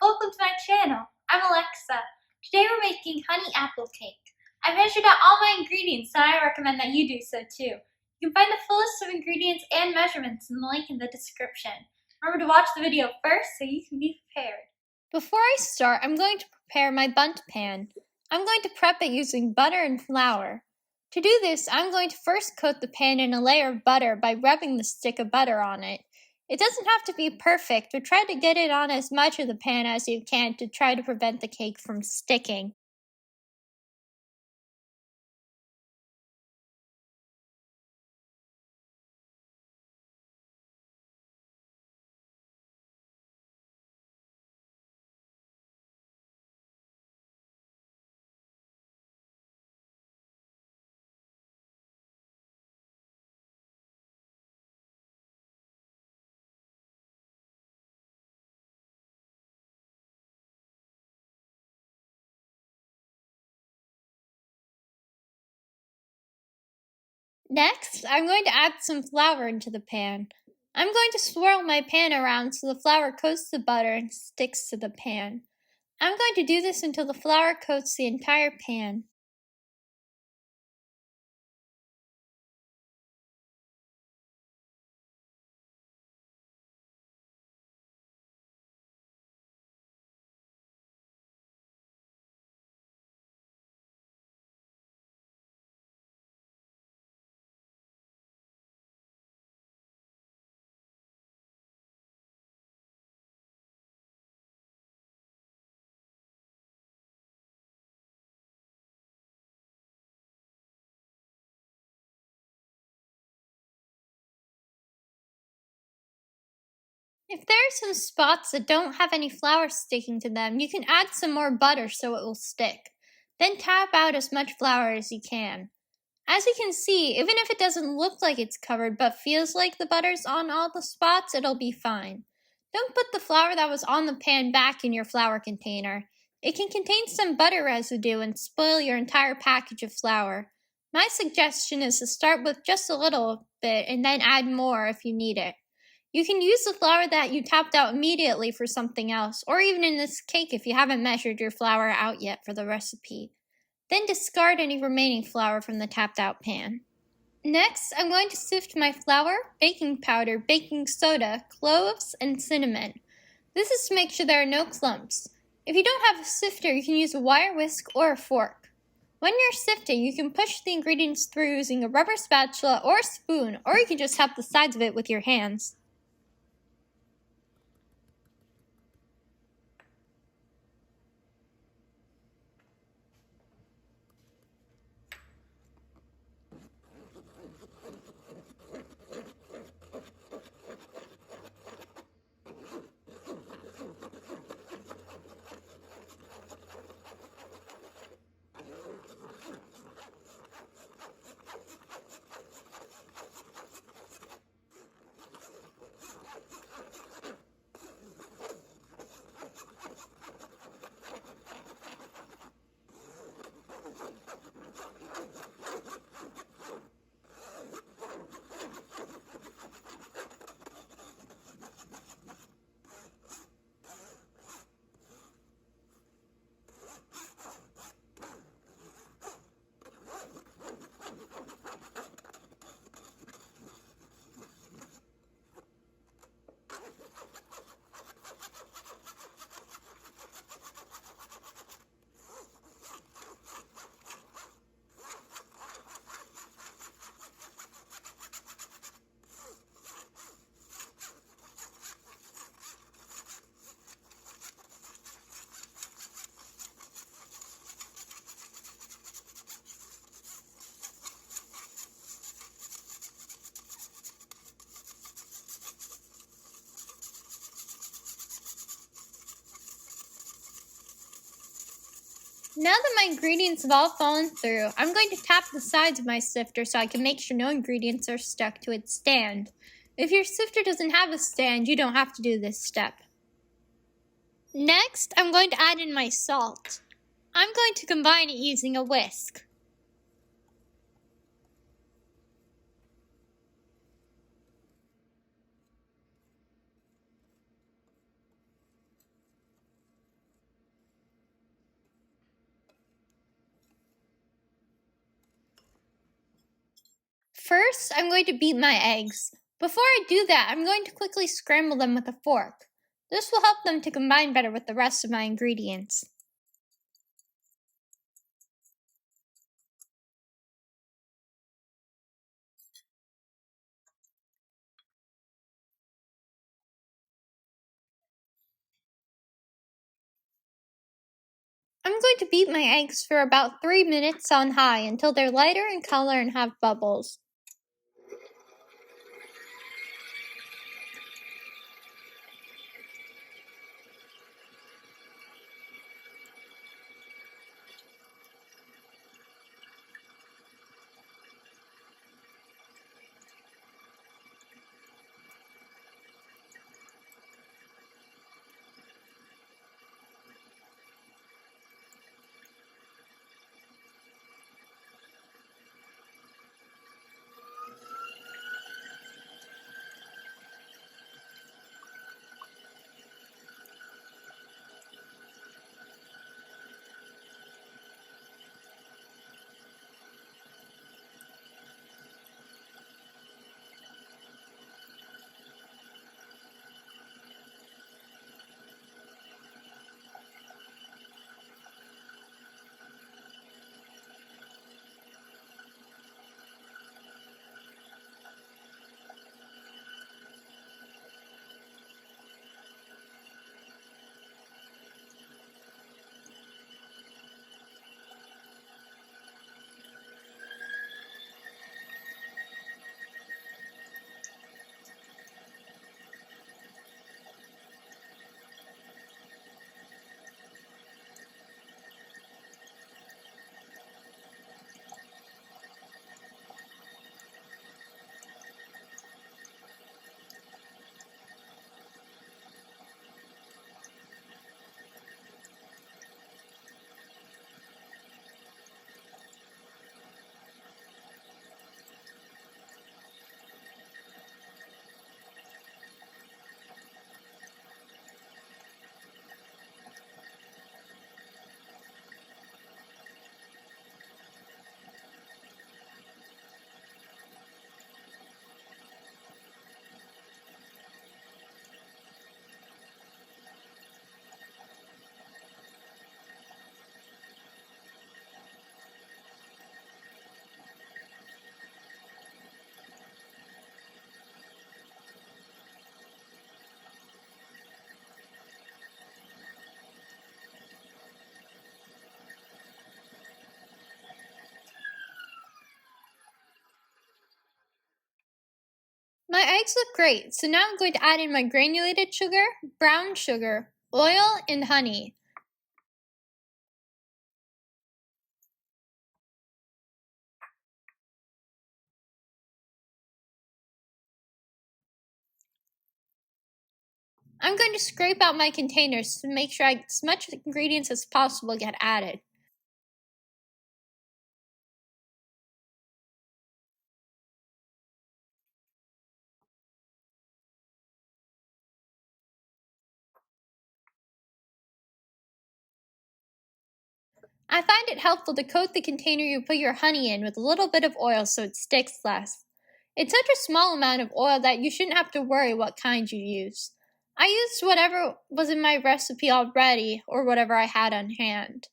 welcome to my channel. I'm Alexa. Today we're making honey apple cake. I measured out all my ingredients and I recommend that you do so too. You can find the full list of ingredients and measurements in the link in the description. Remember to watch the video first so you can be prepared. Before I start, I'm going to prepare my bundt pan. I'm going to prep it using butter and flour. To do this, I'm going to first coat the pan in a layer of butter by rubbing the stick of butter on it. It doesn't have to be perfect, but try to get it on as much of the pan as you can to try to prevent the cake from sticking. Next, I'm going to add some flour into the pan. I'm going to swirl my pan around so the flour coats the butter and sticks to the pan. I'm going to do this until the flour coats the entire pan. If there are some spots that don't have any flour sticking to them, you can add some more butter so it will stick. Then tap out as much flour as you can. As you can see, even if it doesn't look like it's covered but feels like the butter's on all the spots, it'll be fine. Don't put the flour that was on the pan back in your flour container. It can contain some butter residue and spoil your entire package of flour. My suggestion is to start with just a little bit and then add more if you need it. You can use the flour that you tapped out immediately for something else, or even in this cake if you haven't measured your flour out yet for the recipe. Then discard any remaining flour from the tapped out pan. Next, I'm going to sift my flour, baking powder, baking soda, cloves, and cinnamon. This is to make sure there are no clumps. If you don't have a sifter, you can use a wire whisk or a fork. When you're sifting, you can push the ingredients through using a rubber spatula or a spoon, or you can just help the sides of it with your hands. Now that my ingredients have all fallen through, I'm going to tap the sides of my sifter so I can make sure no ingredients are stuck to its stand. If your sifter doesn't have a stand, you don't have to do this step. Next, I'm going to add in my salt. I'm going to combine it using a whisk. First, I'm going to beat my eggs. Before I do that, I'm going to quickly scramble them with a fork. This will help them to combine better with the rest of my ingredients. I'm going to beat my eggs for about 3 minutes on high until they're lighter in color and have bubbles. My eggs look great, so now I'm going to add in my granulated sugar, brown sugar, oil, and honey. I'm going to scrape out my containers to make sure as much ingredients as possible get added. I find it helpful to coat the container you put your honey in with a little bit of oil so it sticks less. It's such a small amount of oil that you shouldn't have to worry what kind you use. I used whatever was in my recipe already or whatever I had on hand.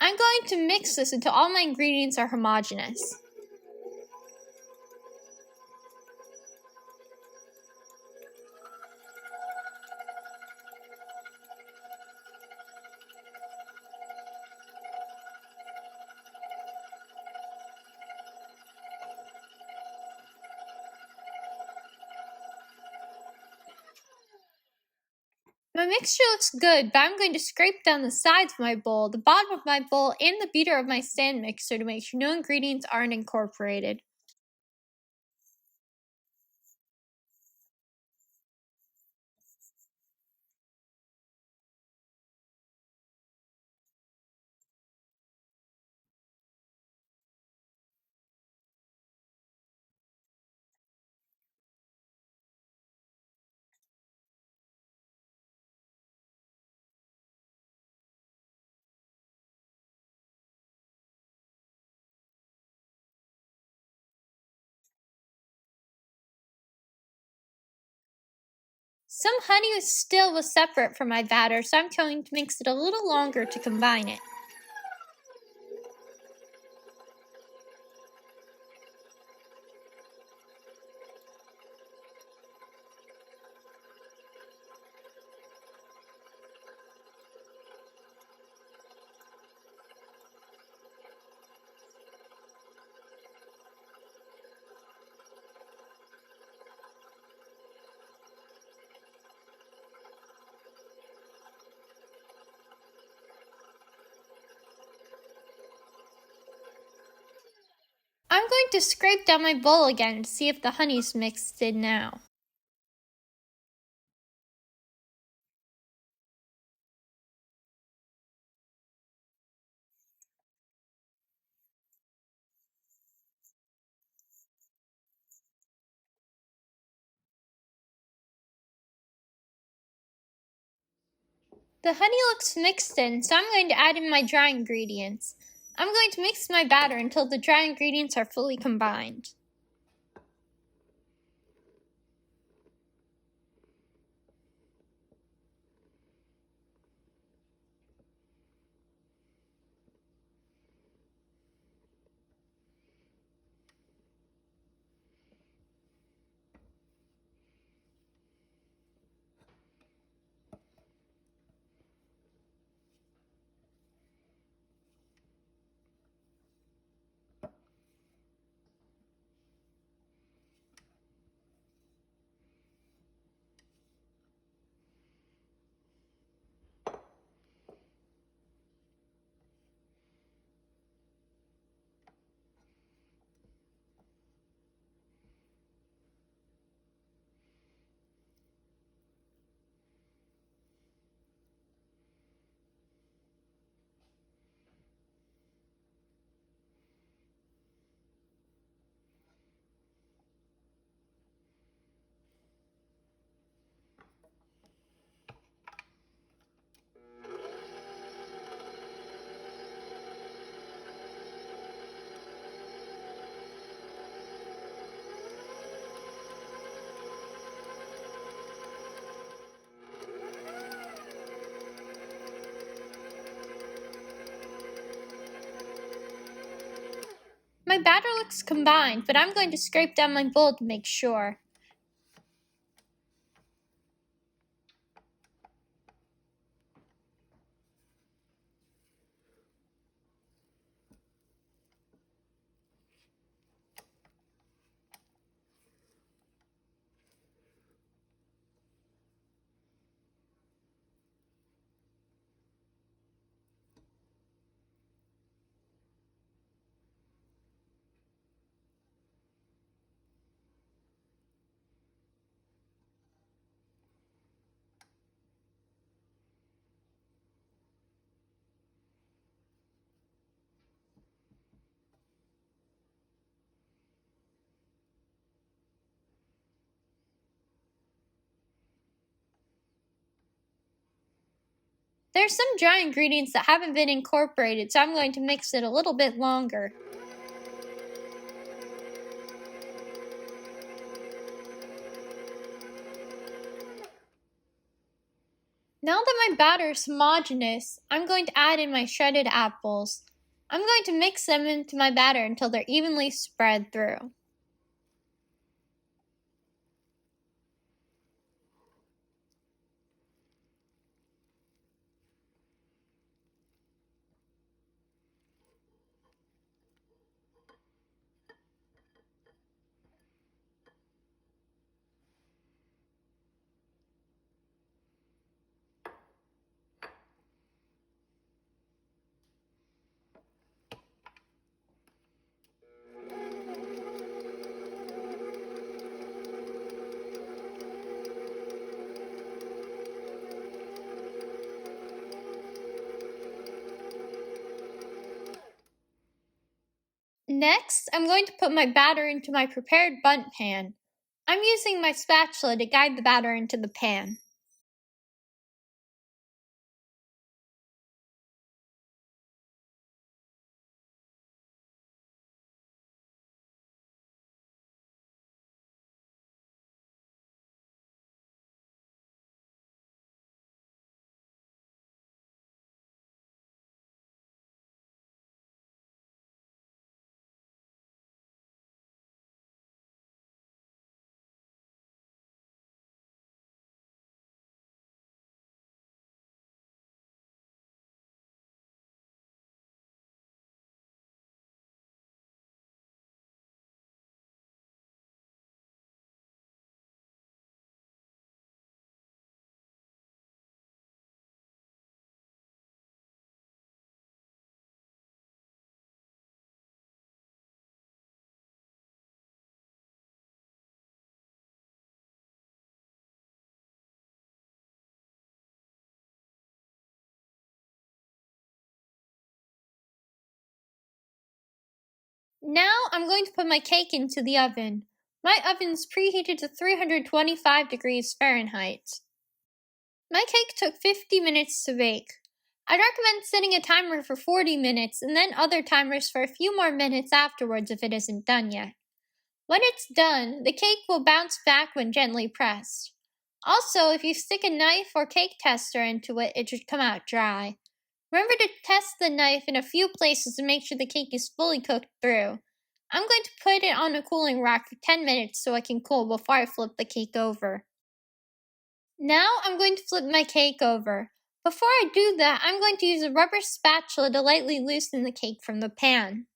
I'm going to mix this until all my ingredients are homogeneous. My mixture looks good, but I'm going to scrape down the sides of my bowl, the bottom of my bowl, and the beater of my stand mixer to make sure no ingredients aren't incorporated. Some honey still was separate from my batter, so I'm going to mix it a little longer to combine it. I'm going to scrape down my bowl again to see if the honey's mixed in now. The honey looks mixed in, so I'm going to add in my dry ingredients. I'm going to mix my batter until the dry ingredients are fully combined. My batter looks combined, but I'm going to scrape down my bowl to make sure. There's some dry ingredients that haven't been incorporated, so I'm going to mix it a little bit longer. Now that my batter is homogeneous, I'm going to add in my shredded apples. I'm going to mix them into my batter until they're evenly spread through. Next, I'm going to put my batter into my prepared bundt pan. I'm using my spatula to guide the batter into the pan. Now I'm going to put my cake into the oven. My oven's preheated to 325 degrees Fahrenheit. My cake took 50 minutes to bake. I'd recommend setting a timer for 40 minutes and then other timers for a few more minutes afterwards if it isn't done yet. When it's done, the cake will bounce back when gently pressed. Also, if you stick a knife or cake tester into it, it should come out dry. Remember to test the knife in a few places to make sure the cake is fully cooked through. I'm going to put it on a cooling rack for 10 minutes so it can cool before I flip the cake over. Now I'm going to flip my cake over. Before I do that, I'm going to use a rubber spatula to lightly loosen the cake from the pan.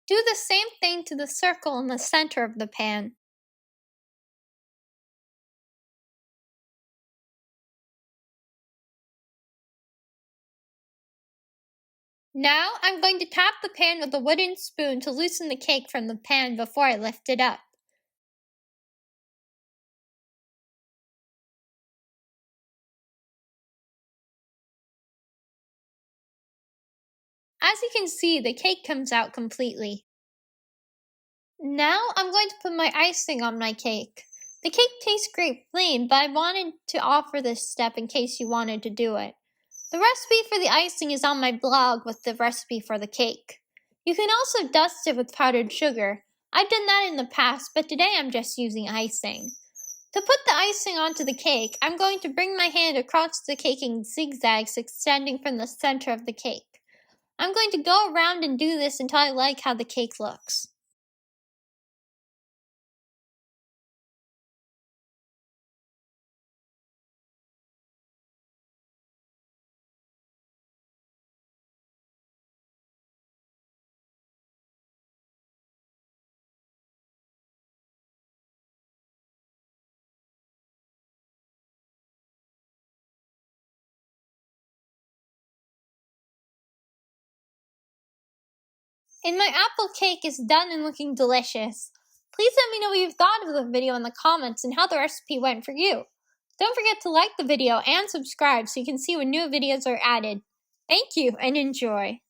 Do the same thing to the circle in the center of the pan. Now I'm going to tap the pan with a wooden spoon to loosen the cake from the pan before I lift it up. As you can see, the cake comes out completely. Now I'm going to put my icing on my cake. The cake tastes great plain, but I wanted to offer this step in case you wanted to do it. The recipe for the icing is on my blog with the recipe for the cake. You can also dust it with powdered sugar. I've done that in the past, but today I'm just using icing. To put the icing onto the cake, I'm going to bring my hand across the cake in zigzags extending from the center of the cake. I'm going to go around and do this until I like how the cake looks. And my apple cake is done and looking delicious. Please let me know what you've thought of the video in the comments and how the recipe went for you. Don't forget to like the video and subscribe so you can see when new videos are added. Thank you and enjoy.